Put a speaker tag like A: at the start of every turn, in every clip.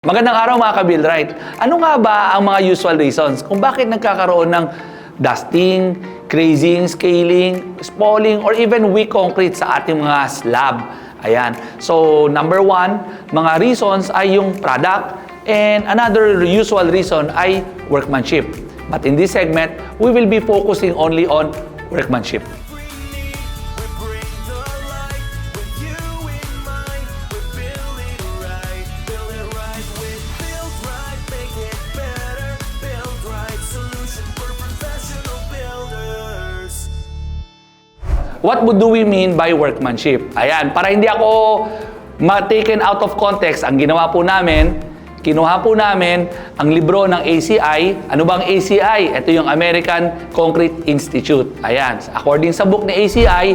A: Magandang araw mga ka-Buildrite. Ano nga ba ang mga usual reasons kung bakit nagkakaroon ng dusting, crazing, scaling, spalling, or even weak concrete sa ating mga slab? Ayan. So, number one, mga reasons ay yung product, and another usual reason ay workmanship. But in this segment, we will be focusing only on workmanship. What do we mean by workmanship? Ayan, para hindi ako ma-taken out of context, ang ginawa po namin, kinuha po namin ang libro ng ACI. Ano bang ACI? Ito yung American Concrete Institute. Ayan, according sa book ni ACI,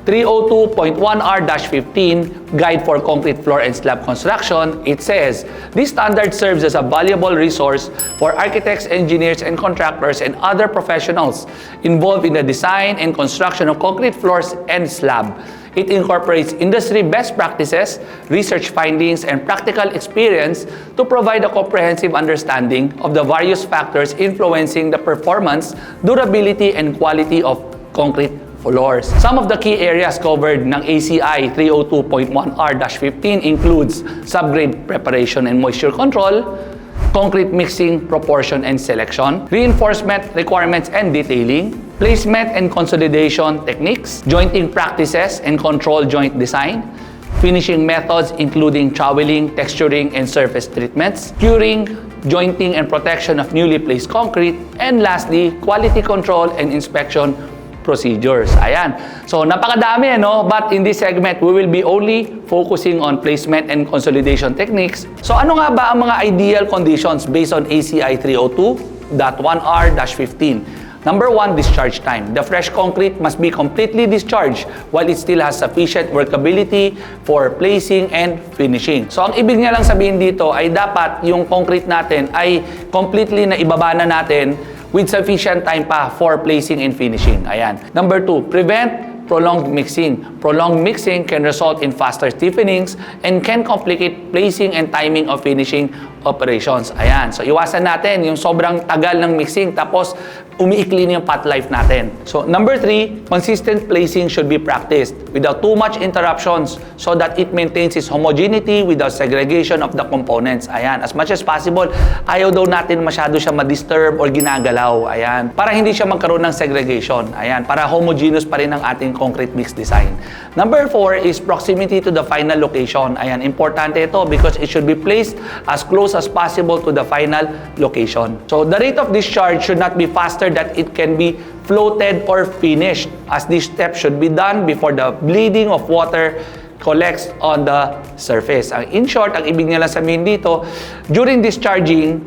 A: 302.1R-15, Guide for Concrete Floor and Slab Construction, it says, this standard serves as a valuable resource for architects, engineers, and contractors and other professionals involved in the design and construction of concrete floors and slab. It incorporates industry best practices, research findings, and practical experience to provide a comprehensive understanding of the various factors influencing the performance, durability, and quality of concrete floors. Some of the key areas covered ng ACI 302.1R-15 includes subgrade preparation and moisture control, concrete mixing, proportion and selection, reinforcement requirements and detailing, placement and consolidation techniques, jointing practices and control joint design, finishing methods including troweling, texturing, and surface treatments, curing, jointing and protection of newly placed concrete, and lastly, quality control and inspection procedures. Ayan. So, napakadami, no? But in this segment, we will be only focusing on placement and consolidation techniques. So, ano nga ba ang mga ideal conditions based on ACI 302.1R-15? Number one, discharge time. The fresh concrete must be completely discharged while it still has sufficient workability for placing and finishing. So, ang ibig niya lang sabihin dito ay dapat yung concrete natin ay completely na ibaba na natin with sufficient time pa for placing and finishing. Ayan. Number two, prevent prolonged mixing. Prolonged mixing can result in faster stiffenings and can complicate placing and timing of finishing operations. Ayan. So, iwasan natin yung sobrang tagal ng mixing tapos umiikli na yung path life natin. So, number three, consistent placing should be practiced without too much interruptions so that it maintains its homogeneity without segregation of the components. Ayan. As much as possible, ayaw daw natin masyado siya ma-disturb or ginagalaw. Ayan. Para hindi siya magkaroon ng segregation. Ayan. Para homogeneous pa rin ang ating concrete mix design. Number four is proximity to the final location. Ayan. Importante ito because it should be placed as close as possible to the final location. So, the rate of discharge should not be faster that it can be floated or finished, as this step should be done before the bleeding of water collects on the surface. In short, ang ibig nila sabihin dito, during discharging,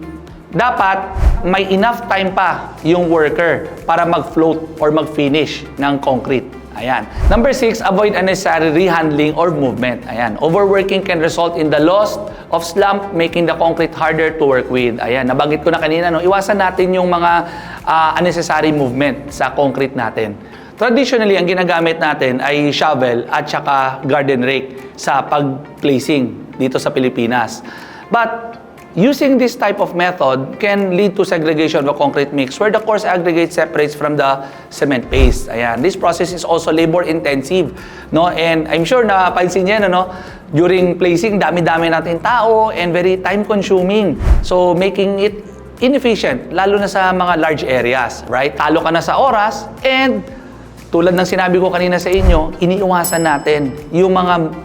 A: dapat may enough time pa yung worker para mag-float or mag-finish ng concrete. Ayan. Number six, avoid unnecessary rehandling or movement. Ayan. Overworking can result in the loss of slump, making the concrete harder to work with. Ayan. Nabanggit ko na kanina, no? Iwasan natin yung mga unnecessary movement sa concrete natin. Traditionally, ang ginagamit natin ay shovel at saka garden rake sa pag-placing dito sa Pilipinas. But using this type of method can lead to segregation of a concrete mix where the coarse aggregate separates from the cement paste. Ayan. This process is also labor-intensive, no? And I'm sure napansin niyo, no? During placing, dami-dami natin tao and very time-consuming. So, making it inefficient, lalo na sa mga large areas, right? Talo ka na sa oras and tulad ng sinabi ko kanina sa inyo, iniiwasan natin yung mga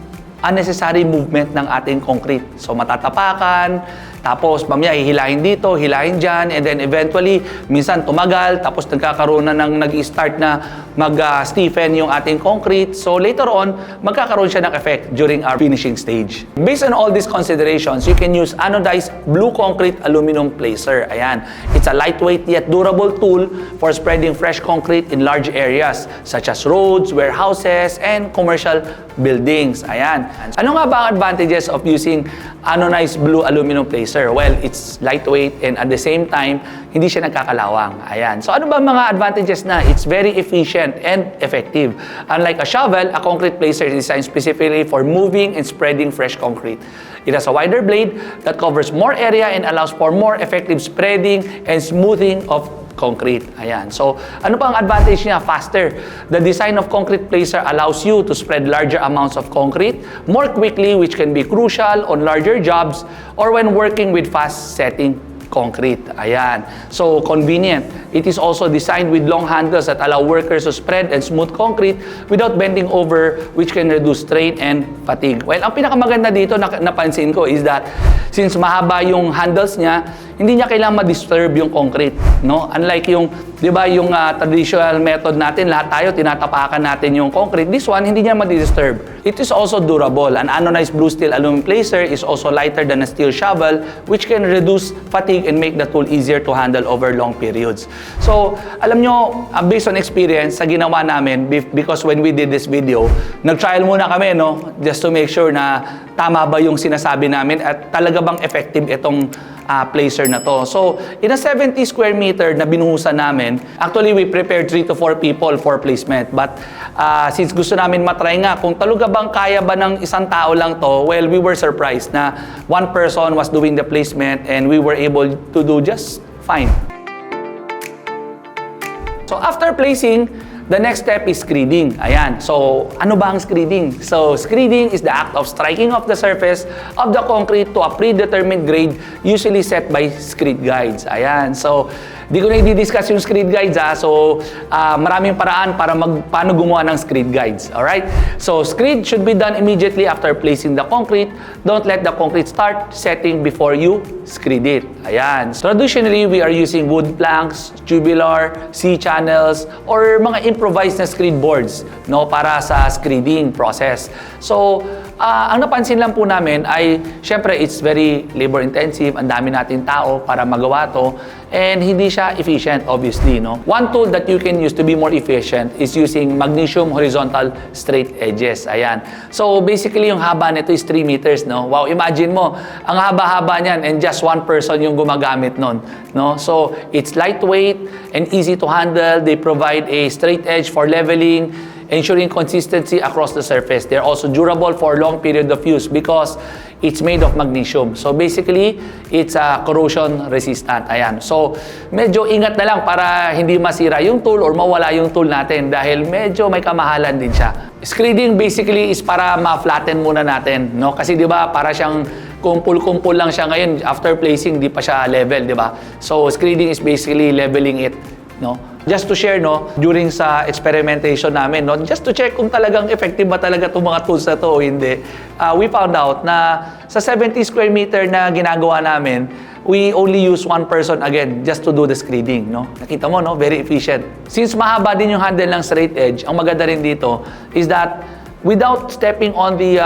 A: unnecessary movement ng ating concrete. So, matatapakan, tapos mamaya hihilahin dito, hilahin dyan, and then eventually, minsan tumagal, tapos nagkakaroon na ng nag-start na mag-stiffen yung ating concrete. So later on, magkakaroon siya ng effect during our finishing stage. Based on all these considerations, you can use anodized blue concrete aluminum placer. Ayan. It's a lightweight yet durable tool for spreading fresh concrete in large areas such as roads, warehouses, and commercial buildings. Ayan. Ano nga ba ang advantages of using anodized blue aluminum placer? Well, it's lightweight and at the same time, hindi siya nagkakalawang. Ayan. So ano ba mga advantages na? It's very efficient and effective. Unlike a shovel, a concrete placer is designed specifically for moving and spreading fresh concrete. It has a wider blade that covers more area and allows for more effective spreading and smoothing of concrete. Ayan. So, ano pa ang advantage niya? Faster. The design of concrete placer allows you to spread larger amounts of concrete more quickly, which can be crucial on larger jobs or when working with fast-setting concrete. Ayan. So, convenient. It is also designed with long handles that allow workers to spread and smooth concrete without bending over, which can reduce strain and fatigue. Well, ang pinakamaganda dito na napansin ko is that since mahaba yung handles niya, hindi niya kailangan ma-disturb yung concrete, no? Unlike yung, 'di ba, yung traditional method natin, lahat tayo tinatapakan natin yung concrete. This one hindi niya ma-disturb. It is also durable. An anodized blue steel aluminum placer is also lighter than a steel shovel, which can reduce fatigue and make the tool easier to handle over long periods. So, alam nyo, based on experience sa ginawa namin, because when we did this video, nag-trial muna kami, no? Just to make sure na tama ba yung sinasabi namin at talaga bang effective itong placer na to. So, in a 70 square meter na binuhusan namin, actually we prepared 3 to 4 people for placement. But since gusto namin matry nga, kung talaga bang kaya ba ng isang tao lang to, well, we were surprised na one person was doing the placement and we were able to do just fine. So, after placing, the next step is screeding. Ayan. So, ano ba ang screeding? So, screeding is the act of striking off the surface of the concrete to a predetermined grade usually set by screed guides. Ayan. So, di ko na i-discuss yung screed guides ha. So, maraming paraan para paano gumawa ng screed guides. Alright? So, screed should be done immediately after placing the concrete. Don't let the concrete start setting before you screed it. Ayan. So, traditionally, we are using wood planks, tubular, C-channels, or mga improvised na screed boards, no, para sa screeding process. So, ang napansin lang po namin ay, syempre, it's very labor-intensive. Ang dami nating tao para magawa to. And hindi siya efficient, obviously, no? One tool that you can use to be more efficient is using magnesium horizontal straight edges. Ayan. So, basically, yung haba nito is 3 meters, no? Wow, imagine mo, ang haba-haba niyan and just one person yung gumagamit nun, no? So, it's lightweight and easy to handle. They provide a straight edge for leveling, ensuring consistency across the surface. They're also durable for long period of use because it's made of magnesium. So basically, it's corrosion resistant. Ayan. So medyo ingat na lang para hindi masira yung tool or mawala yung tool natin dahil medyo may kamahalan din siya. Screeding basically is para ma-flatten muna natin, no? Kasi 'di ba, para siyang kumpul-kumpul lang siya ngayon after placing, di pa siya level, 'di ba? So screeding is basically leveling it, no? Just to share, no, during sa experimentation namin, no, just to check kung talagang effective ba talaga itong mga tools na to o hindi, we found out na sa 70 square meter na ginagawa namin, we only use one person again just to do the screeding, no? Nakita mo, no? Very efficient. Since mahaba din yung handle ng straight edge, ang maganda rin dito is that without stepping on the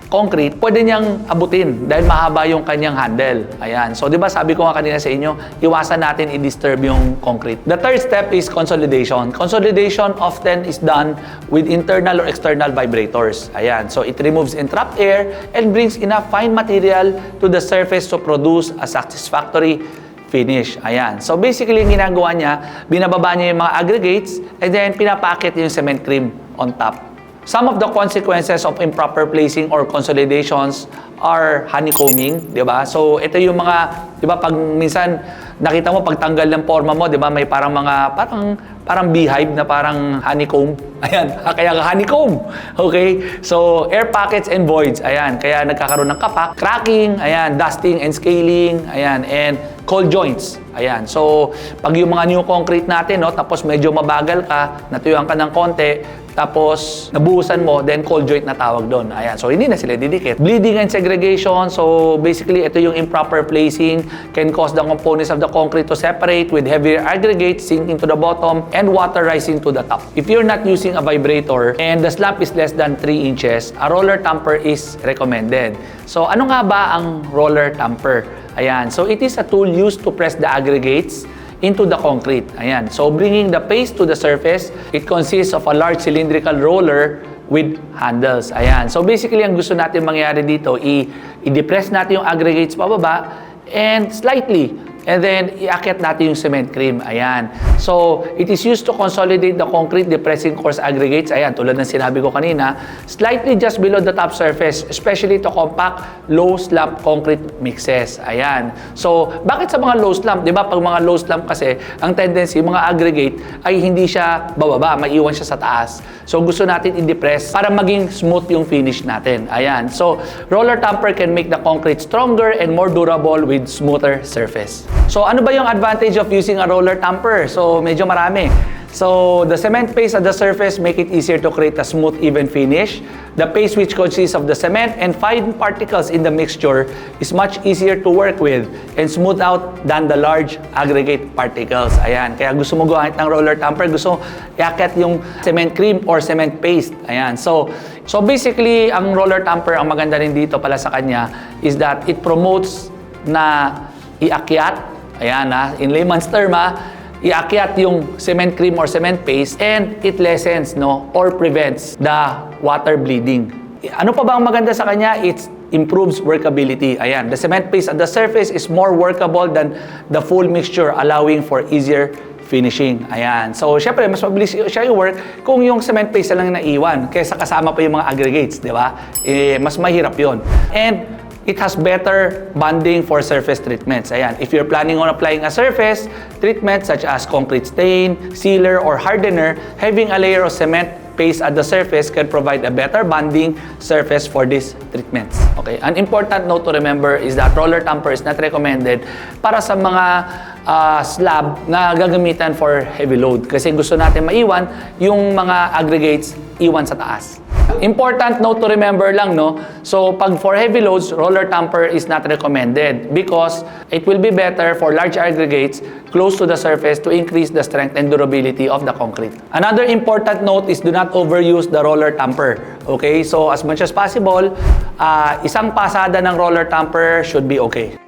A: concrete, pwede niyang abutin dahil mahaba yung kanyang handle. Ayan. So, di ba sabi ko nga kanina sa inyo, iwasan natin i-disturb yung concrete. The third step is consolidation. Consolidation often is done with internal or external vibrators. Ayan. So, it removes entrapped air and brings enough fine material to the surface to produce a satisfactory finish. Ayan. So, basically, yung ginagawa niya, binababa niya yung mga aggregates and then pinapakit yung cement cream on top. Some of the consequences of improper placing or consolidations are honeycombing, di ba? So, ito yung mga, di ba, pag minsan nakita mo pagtanggal ng forma mo, di ba, may parang mga, parang beehive na parang honeycomb. Ayan, kaya honeycomb. Okay? So, air pockets and voids. Ayan, kaya nagkakaroon ng kapak, cracking, ayan, dusting and scaling, ayan, and cold joints. Ayan. So, pag yung mga new concrete natin, no, tapos medyo mabagal ka, natuyuan ka ng konti, tapos nabuhusan mo, then cold joint na tawag doon. Ayan. So, hindi na sila didikit. Bleeding and segregation. So, basically, ito yung improper placing can cause the components of the concrete to separate with heavier aggregates sinking to the bottom and water rising to the top. If you're not using a vibrator and the slump is less than 3 inches, a roller tamper is recommended. So, ano nga ba ang roller tamper? Ayan. So, it is a tool used to press the aggregates into the concrete. Ayan. So, bringing the paste to the surface, it consists of a large cylindrical roller with handles. Ayan. So, basically, ang gusto natin mangyari dito, i-depress natin yung aggregates pababa and slightly and then iakyat natin yung cement cream. Ayan. So, it is used to consolidate the concrete depressing coarse aggregates. Ayan, tulad ng sinabi ko kanina, slightly just below the top surface, especially to compact low slump concrete mixes. Ayan. So, bakit sa mga low slump? Di ba, pag mga low slump kasi, ang tendency, mga aggregate ay hindi siya bababa, maiwan siya sa taas. So, gusto natin i-depress para maging smooth yung finish natin. Ayan. So, roller tamper can make the concrete stronger and more durable with smoother surface. So, ano ba yung advantage of using a roller tamper? So, medyo marami. So, the cement paste at the surface make it easier to create a smooth, even finish. The paste, which consists of the cement and fine particles in the mixture, is much easier to work with and smooth out than the large aggregate particles. Ayan. Kaya gusto mo gumamit ng roller tamper, gusto iakyat yung cement cream or cement paste. Ayan. So basically, ang roller tamper, ang maganda rin dito pala sa kanya is that it promotes na iakyat. Ayan in layman's term iakyat yung cement cream or cement paste and it lessens or prevents the water bleeding. Ano pa ba ang maganda sa kanya? It improves workability. Ayan, the cement paste at the surface is more workable than the full mixture, allowing for easier finishing. Ayan. So, syempre, mas mabilis siya i-work kung yung cement paste lang naiwan kaysa kasama pa yung mga aggregates, di ba? Mas mahirap yon. And it has better bonding for surface treatments. Ayan. If you're planning on applying a surface treatment such as concrete stain, sealer, or hardener, having a layer of cement paste at the surface can provide a better bonding surface for these treatments. Okay. An important note to remember is that roller tamper is not recommended para sa mga slab na gagamitan for heavy load kasi gusto natin maiwan yung mga aggregates iwan sa taas. Important note to remember lang, so pag for heavy loads, roller tamper is not recommended because it will be better for large aggregates close to the surface to increase the strength and durability of the concrete. Another important note is do not overuse the roller tamper. Okay, so as much as possible, isang pasada ng roller tamper should be okay.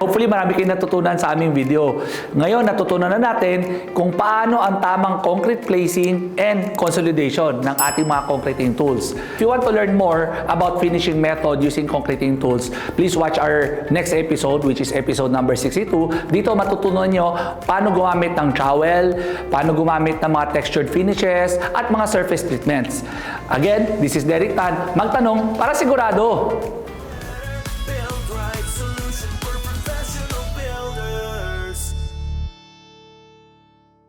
A: Hopefully, marami kayong natutunan sa aming video. Ngayon, natutunan na natin kung paano ang tamang concrete placing and consolidation ng ating mga concreting tools. If you want to learn more about finishing method using concreting tools, please watch our next episode, which is episode number 62. Dito matutunan nyo paano gumamit ng trowel, paano gumamit ng mga textured finishes, at mga surface treatments. Again, this is Derek Tan. Magtanong para sigurado!